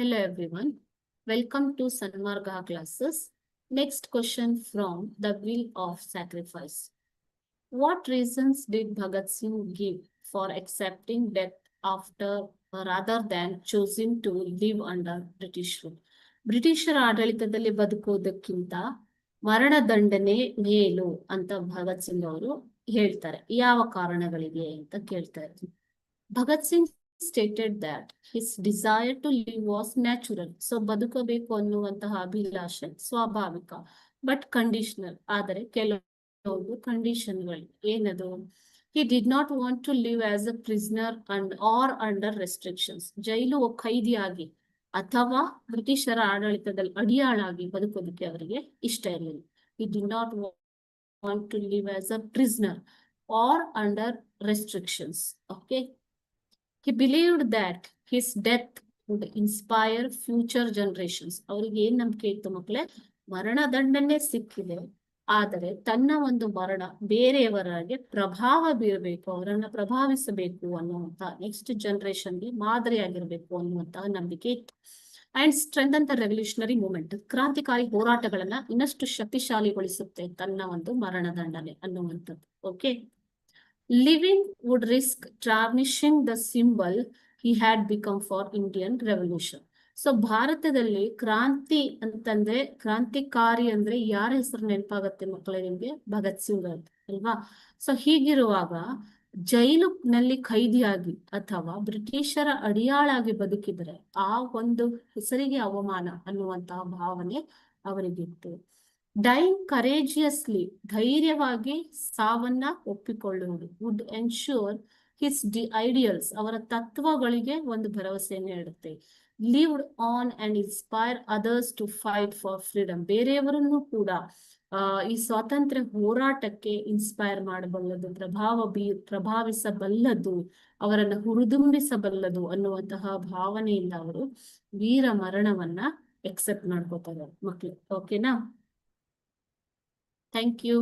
Hello everyone. Welcome to Sanmarga classes. Next question from The Will of Sacrifice. What reasons did Bhagat Singh give for accepting death after rather than choosing to live under British rule? ಬ್ರಿಟಿಷರ ಆಡಳಿತದಲ್ಲಿ ಬದುಕುವುದಕ್ಕಿಂತ ಮರಣದಂಡನೆ ಮೇಲು ಅಂತ ಭಗತ್ ಸಿಂಗ್ ಅವರು ಹೇಳ್ತಾರೆ. ಯಾವ ಕಾರಣಗಳಿಗೆ ಅಂತ ಕೇಳ್ತಾ ಇರ್ತೀನಿ. Bhagat Singh stated that his desire to live was natural. So ಬದುಕಬೇಕು ಅನ್ನುವಂತಹ ಅಭಿಲಾಷೆ ಸ್ವಾಭಾವಿಕ ಬಟ್ ಕಂಡೀಷನಲ್. ಆದರೆ ಕೆಲವೊಂದು ಕಂಡೀಷನ್ಗಳು ಏನದು? He did not want to live as a prisoner or under restrictions. ಜೈಲು ಖೈದಿಯಾಗಿ ಅಥವಾ ಬ್ರಿಟಿಷರ ಆಡಳಿತದಲ್ಲಿ ಅಡಿಯಾಳಾಗಿ ಬದುಕೋದಕ್ಕೆ ಅವರಿಗೆ ಇಷ್ಟ ಇರಲಿಲ್ಲ. He did not want to live as a prisoner or under restrictions. Okay. He believed that his death would inspire future generations. ಅವರಿಗೆ ಏನ್ ನಂಬಿಕೆ ಇತ್ತು ಮಕ್ಕಳೇ? ಮರಣದಂಡನೆ ಸಿಕ್ಕಿದೆ, ಆದರೆ ತನ್ನ ಒಂದು ಮರಣ ಬೇರೆಯವರಿಗೆ ಪ್ರಭಾವ ಬೀರಬೇಕು, ಅವರನ್ನ ಪ್ರಭಾವಿಸಬೇಕು ಅನ್ನುವಂತ ನೆಕ್ಸ್ಟ್ ಜನರೇಷನ್ಗೆ ಮಾದರಿಯಾಗಿರ್ಬೇಕು ಅನ್ನುವಂತಹ ನಂಬಿಕೆ ಇತ್ತು. And strengthen the revolutionary movement, ಕ್ರಾಂತಿಕಾರಿ ಹೋರಾಟಗಳನ್ನ ಇನ್ನಷ್ಟು ಶಕ್ತಿಶಾಲಿಗೊಳಿಸುತ್ತೆ ತನ್ನ ಒಂದು ಮರಣದಂಡನೆ ಅನ್ನುವಂಥದ್ದು. Okay. Living would risk tarnishing the symbol he had become for Indian Revolution. So ಭಾರತದಲ್ಲಿ ಕ್ರಾಂತಿ ಅಂತಂದ್ರೆ, ಕ್ರಾಂತಿಕಾರಿ ಅಂದ್ರೆ ಯಾರ ಹೆಸರು ನೆನಪಾಗತ್ತೆ ಮಕ್ಕಳೇ ನಿಮ್ಗೆ? ಭಗತ್ ಸಿಂಗ್ ಅಂತ ಅಲ್ವಾ? ಸೊ ಹೀಗಿರುವಾಗ ಜೈಲಿನಲ್ಲಿ ಖೈದಿಯಾಗಿ ಅಥವಾ ಬ್ರಿಟಿಷರ ಅಡಿಯಾಳಾಗಿ ಬದುಕಿದ್ರೆ ಆ ಒಂದು ಹೆಸರಿಗೆ ಅವಮಾನ ಅನ್ನುವಂತಹ ಭಾವನೆ ಅವರಿಗಿತ್ತು. ಡೈಯಿಂಗ್ ಕರೇಜಿಯಸ್ಲಿ, ಧೈರ್ಯವಾಗಿ ಸಾವನ್ನ ಒಪ್ಪಿಕೊಳ್ಳುವುದು, ವುಡ್ ಎನ್ಶೂರ್ ಹಿಸ್ ಐಡಿಯಲ್ಸ್, ಅವರ ತತ್ವಗಳಿಗೆ ಒಂದು ಭರವಸೆಯನ್ನು ನೀಡುತ್ತೆ. Lived on and inspire others to fight for freedom, ಬೇರೆಯವರನ್ನು ಕೂಡ ಈ ಸ್ವಾತಂತ್ರ್ಯ ಹೋರಾಟಕ್ಕೆ ಇನ್ಸ್ಪೈರ್ ಮಾಡಬಲ್ಲದು, ಪ್ರಭಾವಿಸಬಲ್ಲದು, ಅವರನ್ನು ಹುರಿದುಂಬಿಸಬಲ್ಲದು ಅನ್ನುವಂತಹ ಭಾವನೆಯಿಂದ ಅವರು ವೀರ ಮರಣವನ್ನ ಎಕ್ಸೆಪ್ಟ್ ಮಾಡ್ಕೋತಾರೆ ಮಕ್ಕಳು. ಓಕೆನಾ? Thank you.